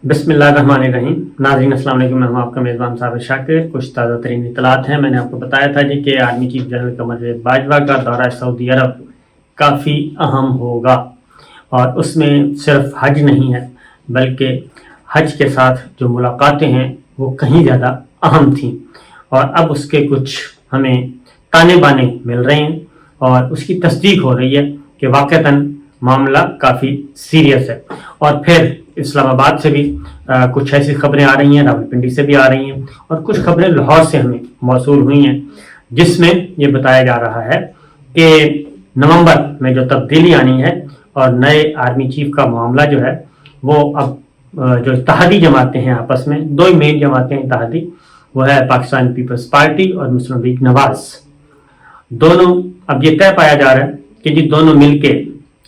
بسم اللہ الرحمن الرحیم. ناظرین السلام علیکم. میں ہوں آپ کا میزبان صابر شاکر. کچھ تازہ ترین اطلاعات ہیں. میں نے آپ کو بتایا تھا جی کہ army chief general Qamar Javed Bajwa کا دورہ سعودی عرب کافی اہم ہوگا، اور اس میں صرف حج نہیں ہے بلکہ حج کے ساتھ جو ملاقاتیں ہیں وہ کہیں زیادہ اہم تھیں، اور اب اس کے کچھ ہمیں تانے بانے مل رہے ہیں اور اس کی تصدیق ہو رہی ہے کہ واقعتاً معاملہ کافی سیریس ہے. اور پھر اسلام آباد سے بھی کچھ ایسی خبریں آ رہی ہیں، راولپنڈی سے بھی آ رہی ہیں، اور کچھ خبریں لاہور سے ہمیں موصول ہوئی ہیں جس میں یہ بتایا جا رہا ہے کہ نومبر میں جو تبدیلی آنی ہے اور نئے آرمی چیف کا معاملہ جو ہے وہ اب جو اتحادی جماعتیں ہیں آپس میں، دو ہی مین جماعتیں اتحادی، وہ ہے پاکستان پیپلز پارٹی اور مسلم لیگ نواز. دونوں اب یہ طے پایا جا رہا ہے کہ جی دونوں مل کے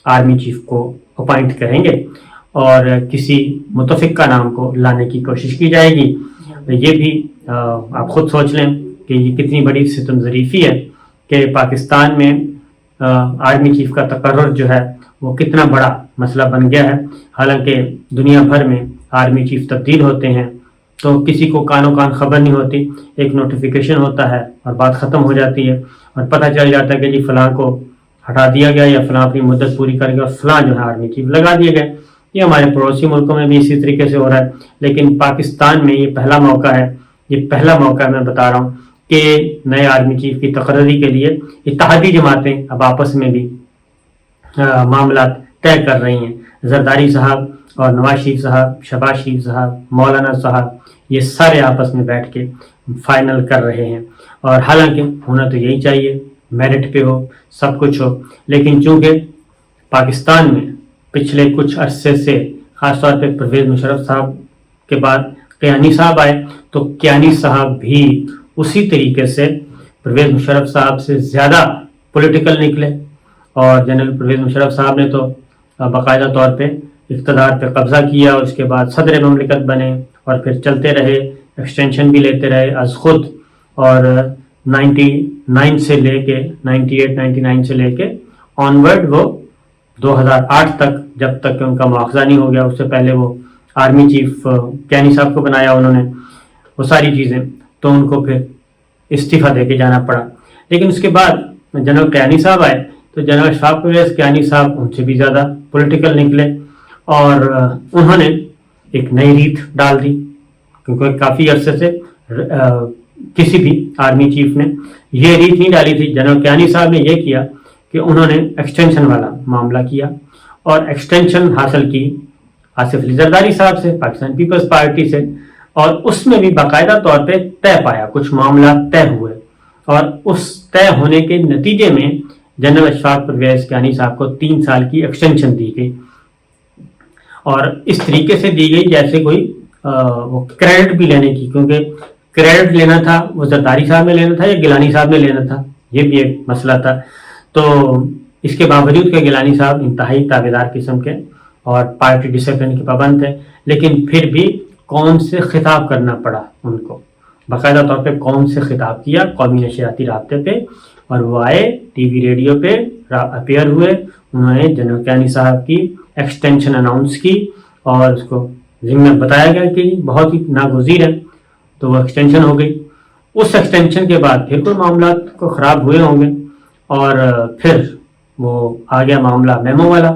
آرمی چیف کو اپائنٹ کریں گے اور کسی متفق کا نام کو لانے کی کوشش کی جائے گی. یہ بھی آپ خود سوچ لیں کہ یہ کتنی بڑی ستم ظریفی ہے کہ پاکستان میں آرمی چیف کا تقرر جو ہے وہ کتنا بڑا مسئلہ بن گیا ہے. حالانکہ دنیا بھر میں آرمی چیف تبدیل ہوتے ہیں تو کسی کو کانوں کان خبر نہیں ہوتی، ایک نوٹیفیکیشن ہوتا ہے اور بات ختم ہو جاتی ہے اور پتہ چل جاتا ہے کہ جی فلاں کو ہٹا دیا گیا یا فلاں اپنی مدت پوری کر گیا اور فلاں جو ہے آرمی چیف لگا دیے گئے. یہ ہمارے پڑوسی ملکوں میں بھی اسی طریقے سے ہو رہا ہے، لیکن پاکستان میں یہ پہلا موقع ہے، میں بتا رہا ہوں کہ نئے آرمی چیف کی تقرری کے لیے اتحادی جماعتیں اب آپس میں بھی معاملات طے کر رہی ہیں. زرداری صاحب اور نواز شریف صاحب، شہباز شریف صاحب، مولانا صاحب، یہ سارے آپس میں بیٹھ کے فائنل کر رہے ہیں. اور حالانکہ ہونا تو یہی چاہیے، میرٹ پہ ہو، سب کچھ ہو، لیکن چونکہ پاکستان میں پچھلے کچھ عرصے سے خاص طور پہ پرویز مشرف صاحب کے بعد کیانی صاحب آئے تو کیانی صاحب بھی اسی طریقے سے پرویز مشرف صاحب سے زیادہ پولیٹیکل نکلے، اور جنرل پرویز مشرف صاحب نے تو باقاعدہ طور پہ اقتدار پہ قبضہ کیا اور اس کے بعد صدر مملکت بنے اور پھر چلتے رہے، ایکسٹینشن بھی لیتے رہے از خود. اور 99 سے لے کے 99 سے لے کے آنورڈ وہ 2008 تک، جب تک کہ ان کا مواخذہ نہیں ہو گیا، اس سے پہلے وہ آرمی چیف کیانی صاحب کو بنایا انہوں نے، وہ ساری چیزیں، تو ان کو پھر استعفیٰ دے کے جانا پڑا. لیکن اس کے بعد جنرل کیانی صاحب آئے تو جنرل اشفاق پرویز کیانی صاحب ان سے بھی زیادہ پولیٹیکل نکلے، اور انہوں نے ایک نئی ریت ڈال دی، کیونکہ کافی عرصے سے کسی بھی آرمی چیف نے یہ ریت نہیں ڈالی تھی. جنرل کیانی صاحب نے یہ کیا کہ انہوں نے ایکسٹینشن والا معاملہ کیا اور ایکسٹینشن حاصل کی آصف علی زرداری صاحب سے، پاکستان پیپلز پارٹی سے، اور اس میں بھی باقاعدہ طور پہ طے پایا، کچھ معاملات طے ہوئے، اور اس طے ہونے کے نتیجے میں جنرل اشفاق پرویز کیانی صاحب کو 3 سال کی ایکسٹینشن دی گئی، اور اس طریقے سے دی گئی جیسے کوئی وہ کریڈٹ بھی لینے کی، کیونکہ کریڈٹ لینا تھا وہ زرداری صاحب نے لینا تھا یا گیلانی صاحب نے لینا تھا، یہ بھی ایک مسئلہ تھا. تو اس کے باوجود کہ گیلانی صاحب انتہائی تابعدار قسم کے اور پارٹی ڈسپلن کے پابند تھے، لیکن پھر بھی قوم سے خطاب کرنا پڑا ان کو، باقاعدہ طور پہ قوم سے خطاب کیا قومی نشریاتی رابطے پہ، اور وہ آئے ٹی وی ریڈیو پہ اپیئر ہوئے، انہوں نے جنرل کیانی صاحب کی ایکسٹینشن اناؤنس کی اور اس کو ضمن بتایا گیا کہ بہت ہی ناگزیر ہے، تو وہ ایکسٹینشن ہو گئی. اس ایکسٹینشن کے بعد پھر کوئی معاملات کو خراب ہوئے ہوں گے، اور پھر وہ آ گیا معاملہ میمو والا،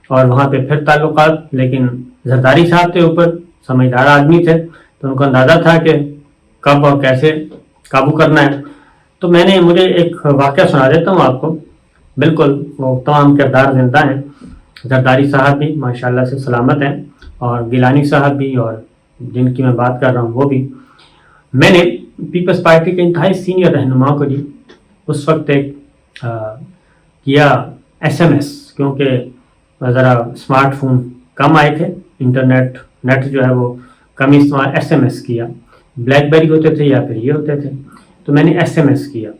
اور وہاں پہ پھر تعلقات، لیکن زرداری صاحب کے اوپر سمجھدار آدمی تھے تو ان کو اندازہ تھا کہ کب اور کیسے قابو کرنا ہے. تو مجھے ایک واقعہ سنا دیتا ہوں آپ کو، بالکل وہ تمام کردار زندہ ہیں. زرداری صاحب بھی ماشاءاللہ سے سلامت ہیں، اور گیلانی صاحب بھی، اور جن کی میں بات کر رہا ہوں وہ بھی. میں نے پیپلز پارٹی کے انتہائی سینئر رہنما کو جی اس وقت ایک کیا SMS، کیونکہ ذرا اسمارٹ فون کم آئے تھے، نیٹ جو ہے وہ کم استعمال، SMS کیا. بلیک بیری ہوتے تھے یا پھر یہ ہوتے تھے، تو میں نے SMS کیا.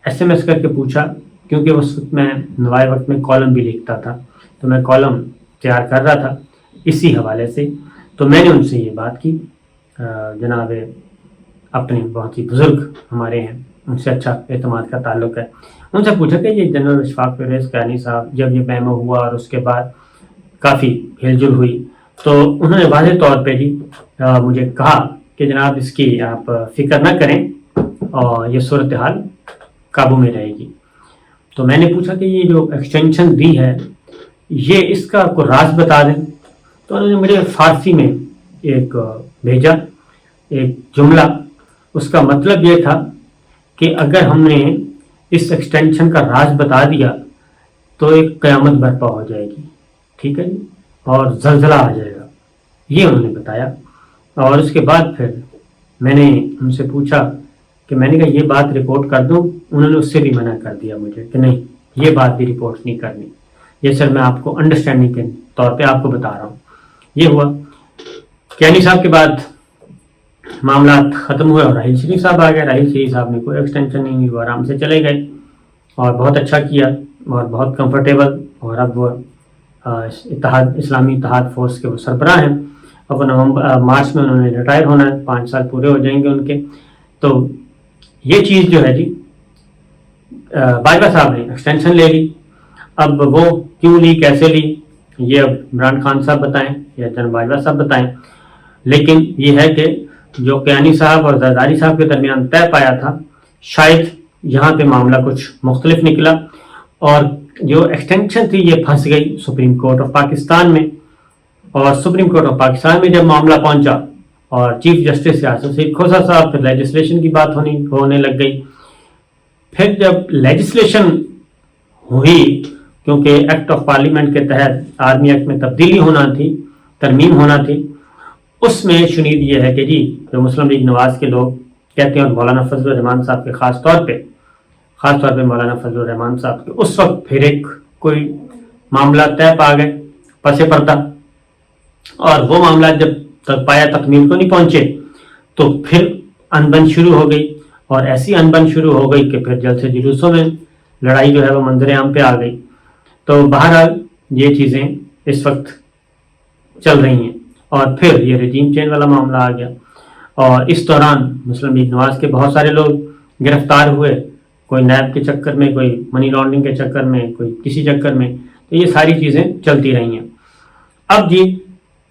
SMS کر کے پوچھا، کیونکہ اس وقت میں نوائے وقت میں کالم بھی لکھتا تھا، تو میں کالم تیار کر رہا تھا اسی حوالے سے. تو میں نے ان سے یہ بات کی، جناب اپنے بہت ہی بزرگ ہمارے ہیں، ان سے اچھا اعتماد کا تعلق ہے، ان سے پوچھا کہ یہ جنرل اشفاق پرویز کیانی صاحب جب یہ میمو ہوا اور اس کے بعد کافی ہل جل ہوئی، تو انہوں نے واضح طور پہ جی مجھے کہا کہ جناب اس کی آپ فکر نہ کریں اور یہ صورتحال قابو میں رہے گی. تو میں نے پوچھا کہ یہ جو ایکسٹینشن دی ہے یہ اس کا کوئی راز بتا دیں. تو انہوں نے مجھے فارسی میں ایک بھیجا ایک جملہ. اس کا مطلب یہ تھا کہ اگر ہم نے اس ایکسٹینشن کا راز بتا دیا تو ایک قیامت برپا ہو جائے گی, ٹھیک ہے جی, اور زلزلہ آ جائے گا, یہ انہوں نے بتایا. اور اس کے بعد پھر میں نے ان سے پوچھا کہ میں نے کہا یہ بات رپورٹ کر دوں. انہوں نے اس سے بھی منع کر دیا مجھے کہ نہیں یہ بات بھی رپورٹ نہیں کرنی, یہ سر میں آپ کو انڈرسٹینڈنگ کے طور پہ آپ کو بتا رہا ہوں. یہ ہوا. کیانی صاحب کے بعد معاملات ختم ہوئے اور راحیل شریف صاحب آ گئے. راحیل شریف صاحب نے کوئی ایکسٹینشن نہیں ہوئی, وہ آرام سے چلے گئے اور بہت اچھا کیا اور بہت کمفرٹیبل. اور اب وہ اسلامی اتحاد فورس کے وہ سربراہ ہیں. اب مارچ میں انہوں نے ریٹائر ہونا ہے, 5 سال پورے ہو جائیں گے ان کے. تو یہ چیز جو ہے جی باجوہ صاحب نے ایکسٹینشن لے لی. اب وہ کیوں لی, کیسے لی, یہ اب عمران خان صاحب بتائیں یا جناب باجوہ صاحب بتائیں. لیکن یہ ہے کہ جو کیانی صاحب اور زرداری صاحب کے درمیان طے پایا تھا شاید یہاں پہ معاملہ کچھ مختلف نکلا اور جو ایکسٹینشن تھی یہ پھنس گئی سپریم کورٹ آف پاکستان میں. اور سپریم کورٹ آف پاکستان میں جب معاملہ پہنچا اور چیف جسٹس آصف سعید کھوسہ صاحب, پھر لیجسلیشن کی بات ہونے لگ گئی. پھر جب لیجسلیشن ہوئی, کیونکہ ایکٹ آف پارلیمنٹ کے تحت آرمی ایکٹ میں تبدیلی ہونا تھی, ترمیم ہونا تھی, اس میں شنید یہ ہے کہ جی جو مسلم لیگ نواز کے لوگ کہتے ہیں اور مولانا فضل الرحمان صاحب کے خاص طور پہ مولانا فضل الرحمان صاحب کے اس وقت پھر ایک کوئی معاملہ طے پا گئے پس پردہ, اور وہ معاملات جب تک پایا تکمیل کو نہیں پہنچے تو پھر انبن شروع ہو گئی. اور ایسی انبن شروع ہو گئی کہ پھر جلسے جلوسوں میں لڑائی جو ہے وہ منظر عام پہ آ گئی. تو بہرحال یہ چیزیں اس وقت چل رہی ہیں. اور پھر یہ رجیم چینج والا معاملہ آ گیا اور اس دوران مسلم لیگ نواز کے بہت سارے لوگ گرفتار ہوئے, کوئی نیب کے چکر میں, کوئی منی لانڈرنگ کے چکر میں, کوئی کسی چکر میں. تو یہ ساری چیزیں چلتی رہی ہیں. اب جی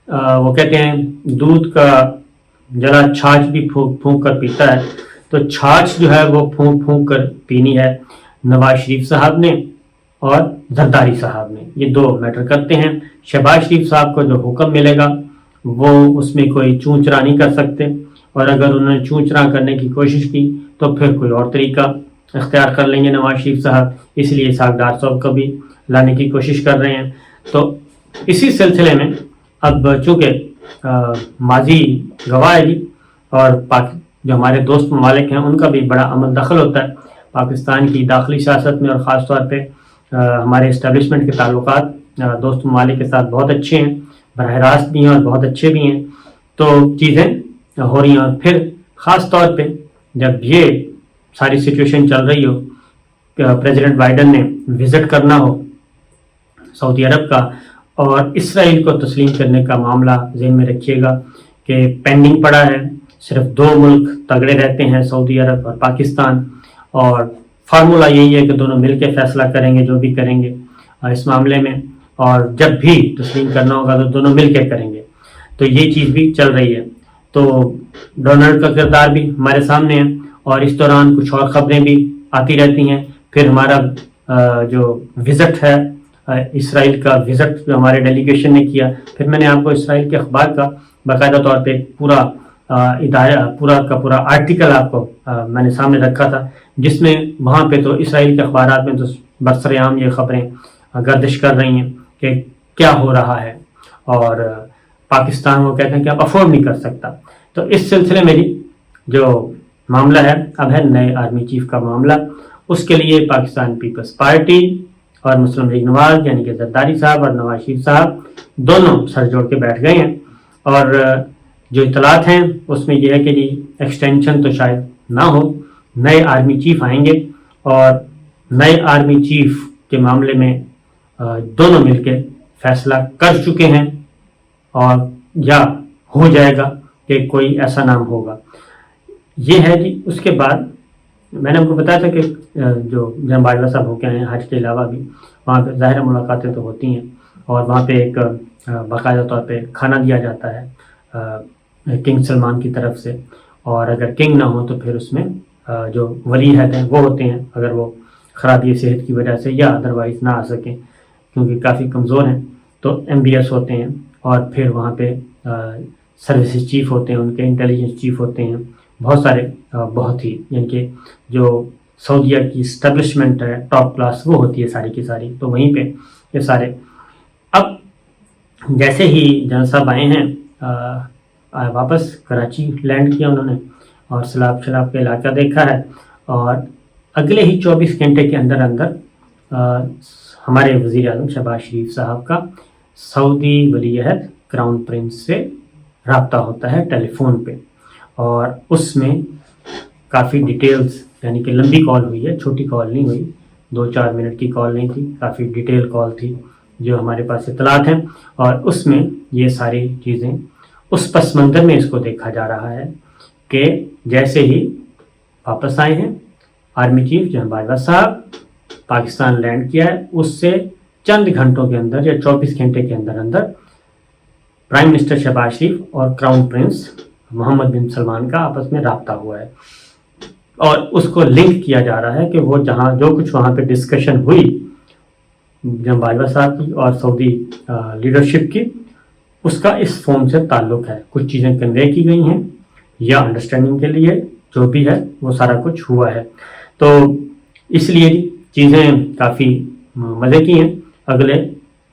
وہ کہتے ہیں دودھ کا جلا چھاچھ بھی پھونک پھونک کر پیتا ہے, تو چھاچھ جو ہے وہ پھونک پھونک کر پینی ہے نواز شریف صاحب نے اور زرداری صاحب نے. یہ دو میٹر کرتے ہیں. شہباز شریف صاحب کو جو حکم ملے گا وہ اس میں کوئی چون چرا نہیں کر سکتے, اور اگر انہوں نے چون چرا کرنے کی کوشش کی تو پھر کوئی اور طریقہ اختیار کر لیں گے نواز شریف صاحب. اس لیے اسحاق ڈار صاحب کو بھی لانے کی کوشش کر رہے ہیں. تو اسی سلسلے میں اب چونکہ ماضی گواہ ہے جی, اور جو ہمارے دوست ممالک ہیں ان کا بھی بڑا عمل دخل ہوتا ہے پاکستان کی داخلی سیاست میں, اور خاص طور پہ ہمارے اسٹیبلشمنٹ کے تعلقات دوست ممالک کے ساتھ بہت اچھے ہیں, براہ راست بھی ہیں اور بہت اچھے بھی ہیں. تو چیزیں ہو رہی ہیں. اور پھر خاص طور پہ جب یہ ساری سچویشن چل رہی ہو, پریزیڈنٹ بائیڈن نے وزٹ کرنا ہو سعودی عرب کا, اور اسرائیل کو تسلیم کرنے کا معاملہ ذہن میں رکھیے گا کہ پینڈنگ پڑا ہے. صرف 2 ملک تگڑے رہتے ہیں, سعودی عرب اور پاکستان, اور فارمولا یہی ہے کہ دونوں مل کے فیصلہ کریں گے جو بھی کریں گے اس معاملے میں, اور جب بھی تسلیم کرنا ہوگا تو دونوں مل کے کریں گے. تو یہ چیز بھی چل رہی ہے. تو ڈونلڈ کا کردار بھی ہمارے سامنے ہے, اور اس دوران کچھ اور خبریں بھی آتی رہتی ہیں. پھر ہمارا جو وزٹ ہے اسرائیل کا وزٹ جو ہمارے ڈیلیگیشن نے کیا, پھر میں نے آپ کو اسرائیل کے اخبار کا باقاعدہ طور پہ پورا آرٹیکل آپ کو میں نے سامنے رکھا تھا, جس میں وہاں پہ تو اسرائیل کے اخبارات میں تو برسر عام یہ خبریں گردش کر رہی ہیں کہ کیا ہو رہا ہے, اور پاکستان وہ کہتے ہیں کہ اب افورڈ نہیں کر سکتا. تو اس سلسلے میں جو معاملہ ہے اب ہے نئے آرمی چیف کا معاملہ. اس کے لیے پاکستان پیپلز پارٹی اور مسلم لیگ نواز یعنی کہ زرداری صاحب اور نواز شریف صاحب دونوں سر جوڑ کے بیٹھ گئے ہیں. اور جو اطلاعات ہیں اس میں یہ ہے کہ جی ایکسٹینشن تو شاید نہ ہو, نئے آرمی چیف آئیں گے, اور نئے آرمی چیف کے معاملے میں دونوں مل کے فیصلہ کر چکے ہیں, اور یا ہو جائے گا کہ کوئی ایسا نام ہوگا. یہ ہے جی. اس کے بعد میں نے آپ کو بتایا تھا کہ جو جناب باجوہ صاحب ہو کے آئے ہیں حج کے علاوہ بھی وہاں پہ ظاہر ملاقاتیں تو ہوتی ہیں, اور وہاں پہ ایک باقاعدہ طور پہ کھانا دیا جاتا ہے کنگ سلمان کی طرف سے، اور اگر کنگ نہ ہو تو پھر اس میں جو ولی عہد ہیں وہ ہوتے ہیں، اگر وہ خرابی صحت کی وجہ سے یا ادروائز نہ آ سکیں کیونکہ کافی کمزور ہیں تو ایم بی ایس ہوتے ہیں، اور پھر وہاں پہ سروسز چیف ہوتے ہیں، ان کے انٹیلیجنس چیف ہوتے ہیں، بہت سارے بہت ہی، یعنی کہ جو سعودیہ کی اسٹیبلشمنٹ ہے ٹاپ کلاس وہ ہوتی ہے ساری کی ساری، تو وہیں پہ یہ سارے. اب جیسے ہی جنرل صاحب آئے ہیں واپس کراچی لینڈ کیا انہوں نے، اور سیلاب شلاب کا علاقہ دیکھا ہے، اور اگلے ہی 24 گھنٹے کے اندر اندر ہمارے وزیر اعظم شہباز شریف صاحب کا سعودی ولی عہد کراؤن پرنس سے رابطہ ہوتا ہے ٹیلی فون پہ، اور اس میں کافی ڈیٹیلز، یعنی کہ لمبی کال ہوئی ہے، چھوٹی کال نہیں ہوئی، 2-4 منٹ کی کال نہیں تھی، کافی ڈیٹیل کال تھی جو ہمارے پاس اطلاعات ہیں، اور اس میں یہ ساری چیزیں اس پس منظر میں اس کو دیکھا جا رہا ہے کہ جیسے ہی واپس آئے ہیں آرمی چیف جنرل باجوہ صاحب، پاکستان لینڈ کیا ہے، اس سے چند گھنٹوں کے اندر یا 24 گھنٹے کے اندر اندر پرائم منسٹر شہباز شریف اور کراؤن پرنس محمد بن سلمان کا آپس میں رابطہ ہوا ہے، اور اس کو لنک کیا جا رہا ہے کہ وہ جہاں جو کچھ وہاں پہ ڈسکشن ہوئی جنرل باجوہ صاحب کی اور سعودی لیڈرشپ کی، اس کا اس فون سے تعلق ہے، کچھ چیزیں کنوے کی گئی ہیں یا انڈرسٹینڈنگ کے لیے جو بھی ہے وہ سارا کچھ ہوا ہے. تو اس لیے چیزیں کافی مزے کی ہیں. اگلے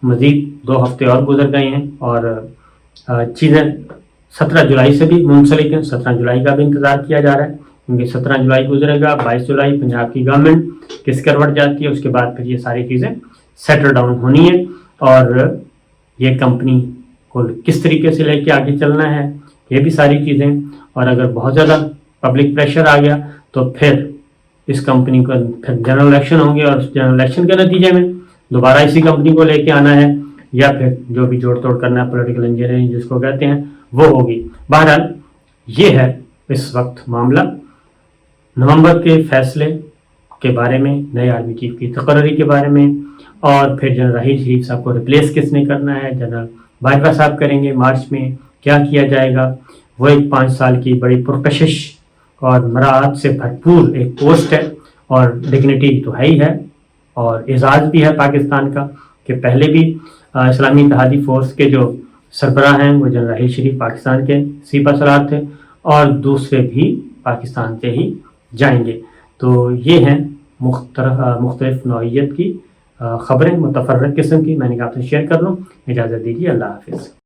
مزید 2 ہفتے اور گزر گئے ہیں، اور چیزیں 17 جولائی سے بھی منسلک ہیں، 17 جولائی کا بھی انتظار کیا جا رہا ہے کیونکہ 17 جولائی گزرے گا، 22 جولائی پنجاب کی گورنمنٹ کس کروٹ جاتی ہے، اس کے بعد پھر یہ ساری چیزیں سیٹل ڈاؤن ہونی ہے، اور یہ کمپنی کو کس طریقے سے لے کے آگے چلنا ہے، یہ بھی ساری چیزیں. اور اگر بہت زیادہ پبلک پریشر آ گیا تو پھر اس کمپنی کو پھر جنرل الیکشن ہوں گے، اور اس جنرل الیکشن کے نتیجے میں دوبارہ اسی کمپنی کو لے کے آنا ہے، یا پھر جو بھی جوڑ توڑ کرنا ہے پولیٹیکل انجینئرنگ جس کو کہتے ہیں وہ ہوگی. بہرحال یہ ہے اس وقت معاملہ. نومبر کے فیصلے کے بارے میں، نئے آرمی چیف کی تقرری کے بارے میں، اور پھر جنرل راحیل شریف صاحب کو ریپلیس کس نے کرنا ہے، جنرل باجوہ صاحب کریں گے مارچ میں، کیا کیا جائے گا. وہ ایک 5 سال کی بڑی پرکشش اور مراعات سے بھرپور ایک پوسٹ ہے، اور ڈگنیٹی تو ہے ہی ہے، اور اعزاز بھی ہے پاکستان کا کہ پہلے بھی اسلامی اتحادی فورس کے جو سربراہ ہیں وہ جنرل راحیل شریف پاکستان کے سپہ سالار تھے، اور دوسرے بھی پاکستان سے ہی جائیں گے. تو یہ ہیں مختلف نوعیت کی خبریں، متفرق قسم کی، میں نے کہا آپ سے شیئر کر لوں. اجازت دیجیے، اللہ حافظ.